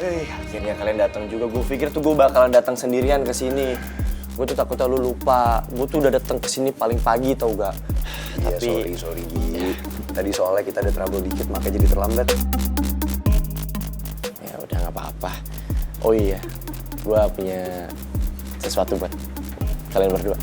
Akhirnya kalian datang juga. Gue pikir tuh gue bakalan datang sendirian ke sini. Gue tuh takutnya lu lupa. Gue tuh udah datang ke sini paling pagi tau gak? Iya, Tapi sorry Gi. Tadi soalnya kita ada trouble dikit makanya jadi terlambat. ya udah nggak apa-apa. Oh iya, gue punya sesuatu buat kalian berdua.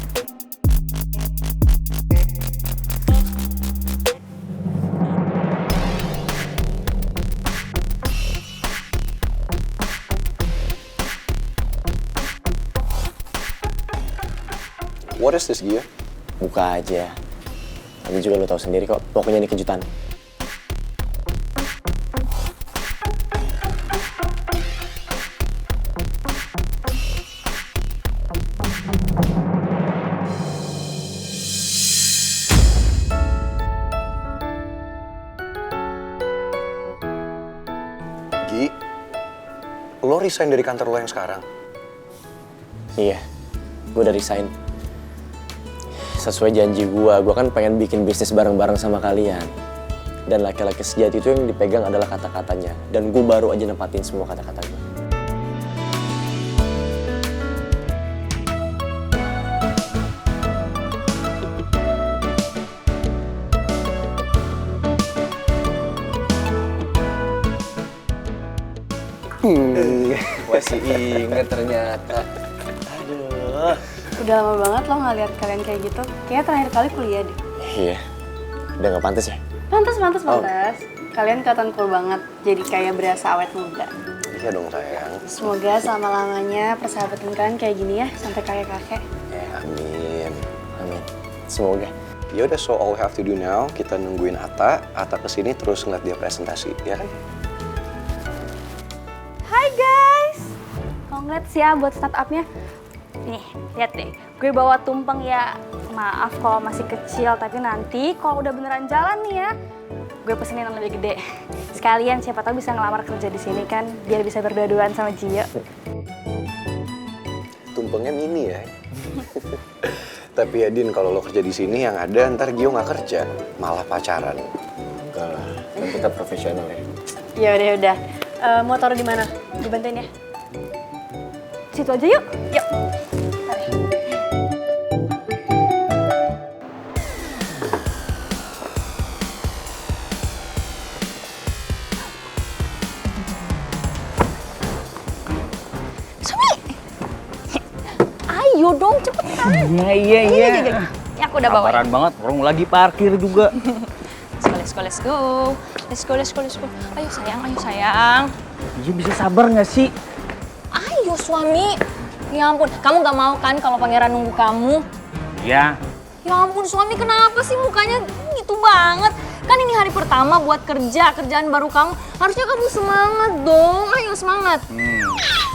What is this, Gi? Buka aja. Nanti juga lo tahu sendiri kok. Pokoknya ini kejutan. Gi, lo resign dari kantor lo yang sekarang? Iya, gue udah resign. Sesuai janji gue kan pengen bikin bisnis bareng-bareng sama kalian. Dan laki-laki sejati itu yang dipegang adalah kata-katanya. Dan gue baru aja nempatin semua kata-kata gue. Masih inget ternyata. Aduh. Udah lama banget lo nggak lihat kalian kayak gitu. Kayaknya terakhir kali kuliah deh. Iya, udah gak pantas ya? Pantes. Kalian kelihatan cool banget. Jadi kayak berasa awet muda. Iya dong sayang. Semoga selama-lamanya persahabatan kalian kayak gini ya. Sampai kakek-kakek. Amin. Amin. Semoga. Yaudah, so all we have to do now, kita nungguin Atta kesini terus ngeliat dia presentasi, ya kan? Hai guys. Congrats ya buat startupnya. Nih, lihat deh. Gue bawa tumpeng ya. Maaf kalau masih kecil, tapi nanti kalau udah beneran jalan nih ya, gue pesenin yang lebih gede. Sekalian siapa tahu bisa ngelamar kerja di sini kan, biar bisa berdua-duaan sama Gio. Tumpengnya mini ya. Tapi ya Din, kalau lo kerja di sini yang ada ntar Gio nggak kerja, malah pacaran. Enggak lah, kan kita profesional ya. Yaudah. Mau taruh di mana? Dibantuin ya. Situ aja yuk. Yuk. Mari. Ayo dong, cepetan. Iya. Ini aku udah bawa. Sabaran banget, orang lagi parkir juga. Let's go. Ayo sayang. Iya bisa sabar nggak sih? Ayo suami. Ya ampun, kamu gak mau kan kalau pangeran nunggu kamu? Iya. Ya ampun suami, kenapa sih mukanya gitu banget? Kan ini hari pertama buat kerjaan baru kamu. Harusnya kamu semangat dong. Ayo semangat.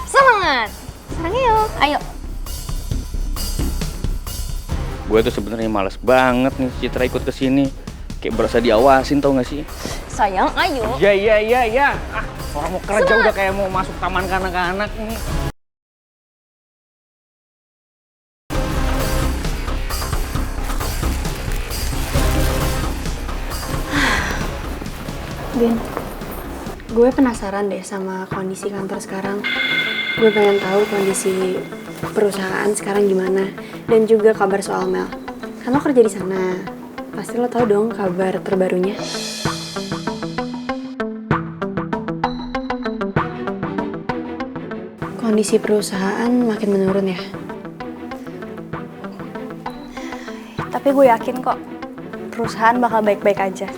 Semangat. Sekarang yuk. Ayo. Gue tuh sebenarnya males banget nih Citra ikut ke sini. Kayak berasa diawasin tau gak sih? Sayang, ayo. Iya. Orang mau kerja udah kayak mau masuk taman kanak-kanak nih. Din, gue penasaran deh sama kondisi kantor sekarang. Gue pengen tahu kondisi perusahaan sekarang gimana. Dan juga kabar soal Mel. Kan lo kerja di sana. Pasti lo tahu dong kabar terbarunya. Kondisi perusahaan makin menurun ya. Tapi gue yakin kok perusahaan bakal baik-baik aja.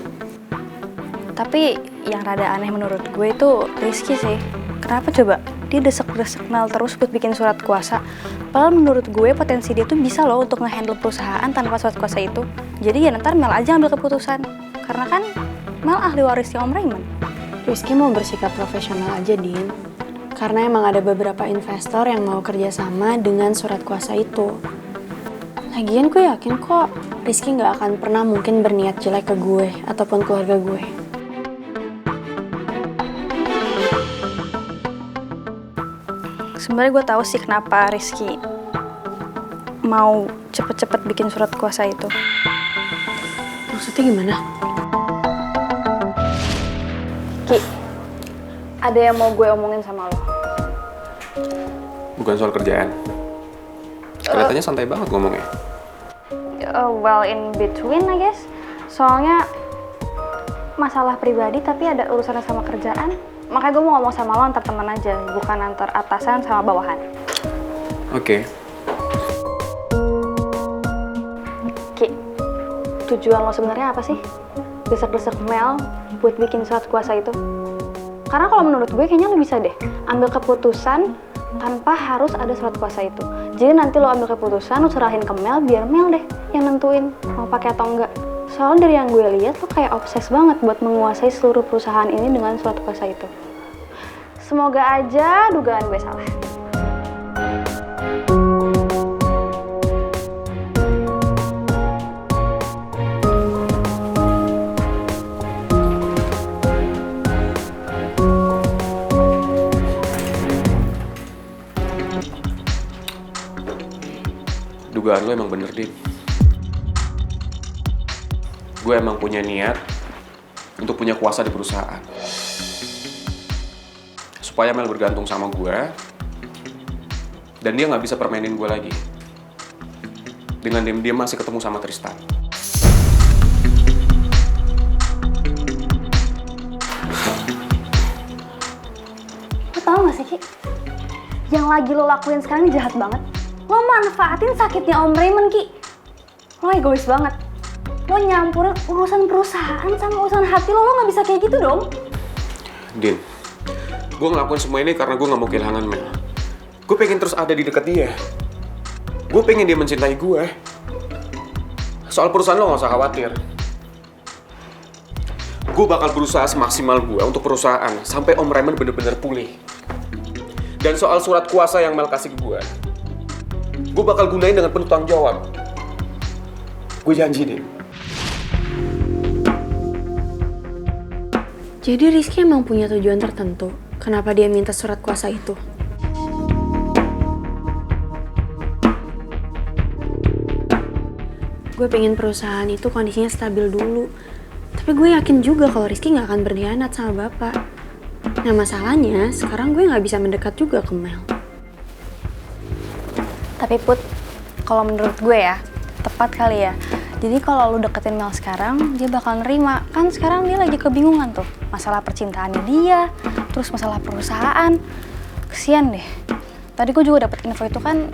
Tapi yang rada aneh menurut gue itu Rizky sih. Kenapa coba? Dia desek-desek Mel terus buat bikin surat kuasa. Padahal menurut gue potensi dia tuh bisa loh untuk nge-handle perusahaan tanpa surat kuasa itu. Jadi ya ntar Mel aja ambil keputusan. Karena kan Mel ahli warisnya Om Raymond. Rizky mau bersikap profesional aja, Din. Karena emang ada beberapa investor yang mau kerjasama dengan surat kuasa itu. Lagian gue yakin kok Rizky gak akan pernah mungkin berniat jelek ke gue ataupun keluarga gue. Sebenarnya gue tahu sih kenapa Rizky mau cepet-cepet bikin surat kuasa itu. Maksudnya gimana? Ki, Ada yang mau gue omongin sama lo. Bukan soal kerjaan. Kelihatannya santai banget ngomongnya. Well, in between I guess. Soalnya masalah pribadi tapi ada urusannya sama kerjaan. Makanya gue mau ngomong sama lo antar teman aja, bukan antar atasan sama bawahan. Oke. Ki, tujuan lo sebenarnya apa sih? Desek-desek Mel buat bikin surat kuasa itu? Karena kalau menurut gue kayaknya lo bisa deh ambil keputusan tanpa harus ada surat kuasa itu. Jadi nanti lo ambil keputusan, lo serahin ke Mel, biar Mel deh yang nentuin mau pakai atau enggak. Soalnya dari yang gue lihat lo kayak obses banget buat menguasai seluruh perusahaan ini dengan surat kuasa itu. Semoga aja dugaan gue salah. Dugaan lo emang bener, Din. Gue emang punya niat untuk punya kuasa di perusahaan. Supaya Mel bergantung sama gue, dan dia nggak bisa permainin gue lagi. Dengan diam-diam masih ketemu sama Tristan. Lo tau gak sih, Ki? Yang lagi lo lakuin sekarang ini jahat banget. Lo manfaatin sakitnya Om Raymond, Ki. Lo egois banget. Lo nyampurin urusan perusahaan sama urusan hati lo gak bisa kayak gitu dong. Din, gue ngelakuin semua ini karena gue gak mau kehilangan Mel. Gue pengen terus ada di dekat dia. Gue pengen dia mencintai gue. Soal perusahaan lo gak usah khawatir. Gue bakal berusaha semaksimal gue untuk perusahaan sampai Om Raymond bener-bener pulih. Dan soal surat kuasa yang Mel kasih ke gue bakal gunain dengan penuh tanggung jawab. Gue janji, Din. Jadi Rizky emang punya tujuan tertentu. Kenapa dia minta surat kuasa itu? Gue pengen perusahaan itu kondisinya stabil dulu. Tapi gue yakin juga kalau Rizky gak akan berkhianat sama bapak. Nah masalahnya, sekarang gue gak bisa mendekat juga ke Mel. Tapi Put, kalau menurut gue ya, tepat kali ya. Jadi kalau lu deketin Mel sekarang, dia bakal nerima. Kan sekarang dia lagi kebingungan tuh. Masalah percintaannya dia, terus masalah perusahaan. Kesian deh. Tadi gue juga dapet info itu kan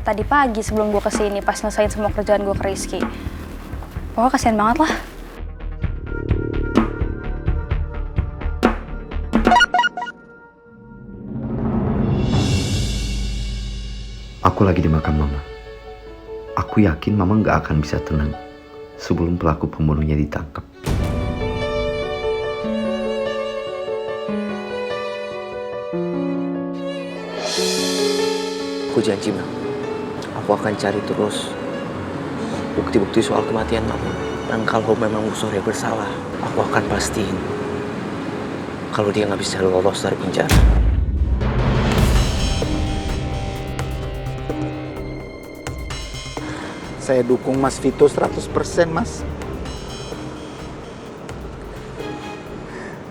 tadi pagi sebelum gue kesini pas nyelesain semua kerjaan gue ke Rizky. Pokoknya kesian banget lah. Aku lagi di makam Mama. Aku yakin Mama nggak akan bisa tenang sebelum pelaku pembunuhnya ditangkap. Aku janji, Mel. Aku akan cari terus bukti-bukti soal kematian Mama. Dan kalau memang Bu Surya bersalah, aku akan pastiin kalau dia nggak bisa lolos dari penjara. Saya dukung Mas Vito 100%, Mas.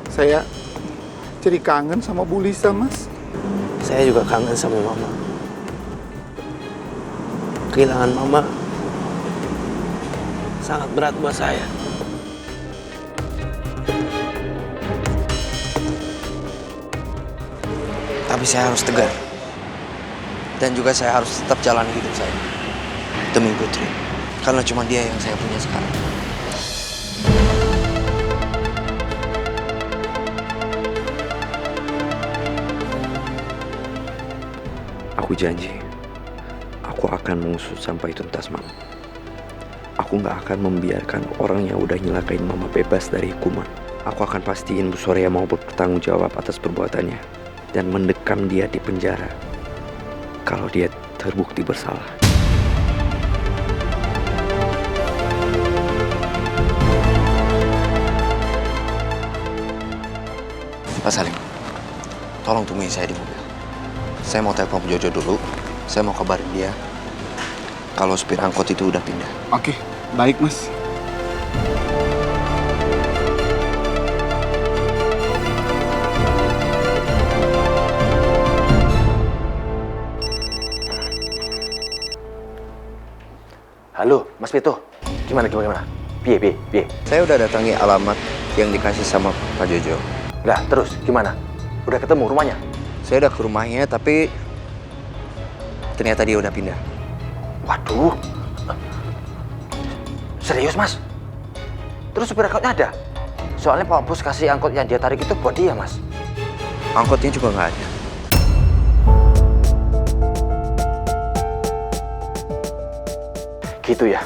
Saya jadi kangen sama Bu Lisa, Mas. Saya juga kangen sama Mama. Kehilangan Mama sangat berat buat saya. Tapi saya harus tegar. Dan juga saya harus tetap jalani hidup saya. Demi Putri, karena cuma dia yang saya punya sekarang. Aku janji, aku akan mengusut sampai tuntas, Mama. Aku nggak akan membiarkan orang yang udah nyelakain Mama bebas dari hukuman. Aku akan pastiin Bu Surya mau bertanggung jawab atas perbuatannya dan mendekam dia di penjara kalau dia terbukti bersalah. Pak Salim, tolong temui saya di mobil. Saya mau telepon Jojo dulu. Saya mau kabarin dia kalau supir angkot itu udah pindah. Oke, baik, Mas. Halo, Mas Pito. Gimana? Piye? Saya udah datangi alamat yang dikasih sama Pak Jojo. Lah, terus gimana? Udah ketemu rumahnya? Saya udah ke rumahnya, tapi ternyata dia udah pindah. Waduh. Serius, Mas? Terus supir angkotnya ada? Soalnya Pak Bos kasih angkot yang dia tarik itu buat dia, Mas. Angkotnya juga nggak ada. Gitu ya?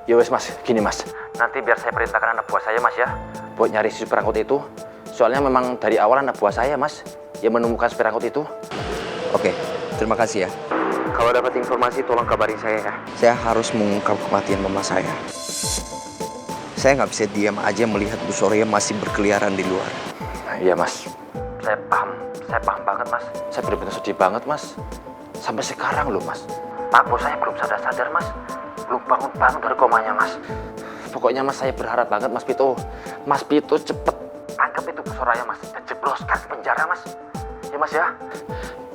Ya wes, Mas, gini, Mas. Nanti biar saya perintahkan anak buah saya, Mas, ya, buat nyari si supir angkot itu. Soalnya memang dari awal anak buah saya, Mas, yang menemukan supir angkot itu. Oke, terima kasih ya. Kalau dapat informasi tolong kabarin saya ya. Saya harus mengungkap kematian mama saya. Saya nggak bisa diam aja melihat Bu Soraya masih berkeliaran di luar. Iya, Mas. Saya paham banget, Mas. Saya benar-benar sedih banget, Mas. Sampai sekarang loh, Mas. Pak Bos saya belum sadar-sadar, Mas. Belum bangun dari komanya, Mas. Pokoknya, Mas, saya berharap banget, Mas Pito. Mas Pito cepet tangkap itu Bu Soraya, Mas. Dan jebloskan ke penjara, Mas. Ya, Mas, ya.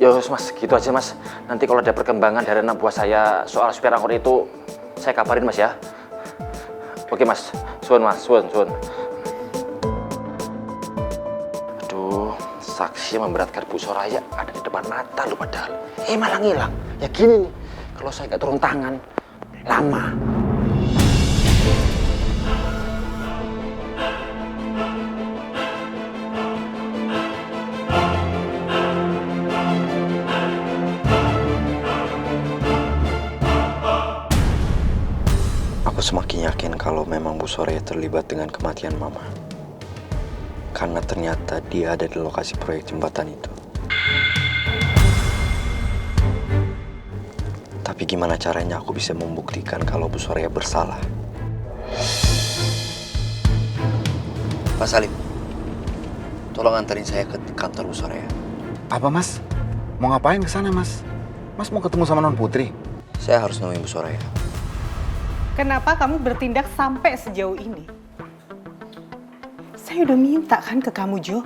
Ya, Mas, gitu aja, Mas. Nanti kalau ada perkembangan dari anak buah saya soal supir angkot itu, saya kabarin, Mas, ya. Oke, Mas. Suun, Mas. Suun. Aduh, saksi yang memberatkan Bu Soraya ada di depan mata lu padahal. Malah ngilang. Ya gini nih, kalau saya nggak turun tangan, lama. Aku semakin yakin kalau memang Bu Soraya terlibat dengan kematian mama. Karena ternyata dia ada di lokasi proyek jembatan itu. Tapi gimana caranya aku bisa membuktikan kalau Bu Soraya bersalah? Pak Salim, tolong anterin saya ke kantor Bu Soraya. Apa, Mas? Mau ngapain ke sana, Mas? Mas mau ketemu sama Non Putri? Saya harus nemuin Bu Soraya. Kenapa kamu bertindak sampai sejauh ini? Saya udah minta kan ke kamu, Jo,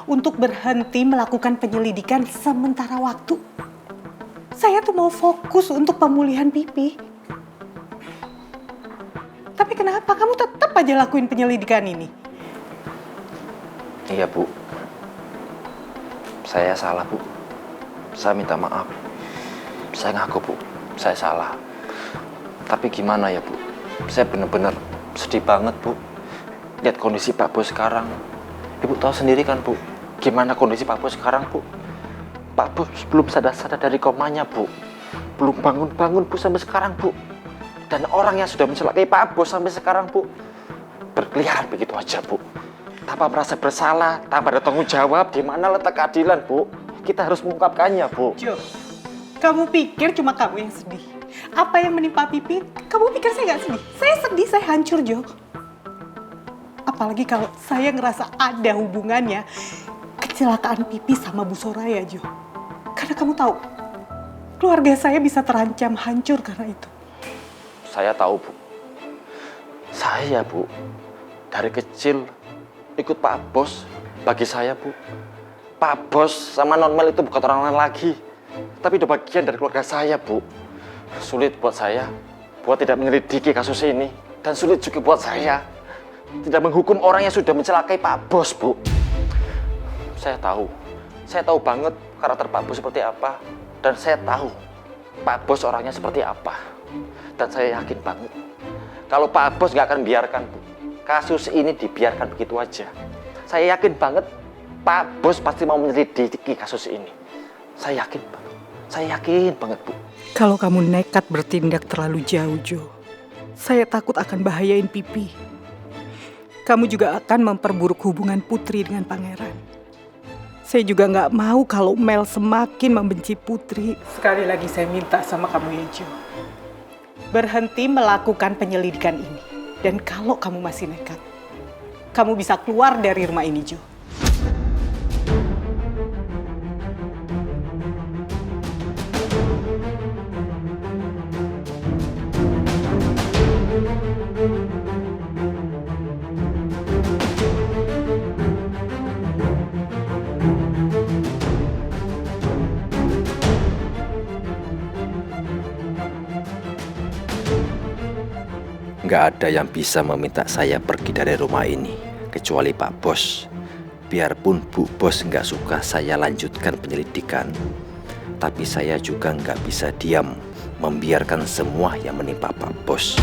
untuk berhenti melakukan penyelidikan sementara waktu. Saya tuh mau fokus untuk pemulihan Pipi. Tapi kenapa kamu tetap aja lakuin penyelidikan ini? Iya, Bu. Saya salah, Bu. Saya minta maaf. Saya ngaku, Bu. Saya salah. Tapi gimana ya, Bu? Saya benar-benar sedih banget, Bu. Lihat kondisi Pak Bos sekarang. Ibu tahu sendiri kan, Bu. Gimana kondisi Pak Bos sekarang, Bu? Pak Bos belum sadar-sadar dari komanya, Bu. Belum bangun-bangun, Bu, sampai sekarang, Bu. Dan orang yang sudah mencelakai Pak Bos sampai sekarang, Bu, berkeliaran begitu aja, Bu. Tanpa merasa bersalah, tanpa ada tanggung jawab. Di mana letak keadilan, Bu? Kita harus mengungkapkannya, Bu. Jo, kamu pikir cuma kamu yang sedih? Apa yang menimpa Pipi, kamu pikir saya nggak sedih? Saya sedih, saya hancur, Jo. Apalagi kalau saya ngerasa ada hubungannya kecelakaan Pipi sama Bu Soraya, Jo. Karena kamu tahu, keluarga saya bisa terancam hancur karena itu. Saya tahu, Bu. Saya, Bu, dari kecil ikut Pak Bos. Bagi saya, Bu, Pak Bos sama Non Mel itu bukan orang lain lagi, tapi udah bagian dari keluarga saya, Bu. Sulit buat saya buat tidak menyelidiki kasus ini, dan sulit juga buat saya tidak menghukum orang yang sudah mencelakai Pak Bos, Bu. Saya tahu banget karakter Pak Bos seperti apa, dan saya tahu Pak Bos orangnya seperti apa. Dan saya yakin banget kalau Pak Bos nggak akan biarkan, Bu, kasus ini dibiarkan begitu aja. Saya yakin banget Pak Bos pasti mau menyelidiki kasus ini. Saya yakin banget, Bu. Kalau kamu nekat bertindak terlalu jauh, Jo, saya takut akan bahayain Pipi. Kamu juga akan memperburuk hubungan Putri dengan Pangeran. Saya juga nggak mau kalau Mel semakin membenci Putri. Sekali lagi saya minta sama kamu ya, Jo. Berhenti melakukan penyelidikan ini. Dan kalau kamu masih nekat, kamu bisa keluar dari rumah ini, Jo. Nggak ada yang bisa meminta saya pergi dari rumah ini, kecuali Pak Bos. Biarpun Bu Bos nggak suka saya lanjutkan penyelidikan, tapi saya juga nggak bisa diam membiarkan semua yang menimpa Pak Bos.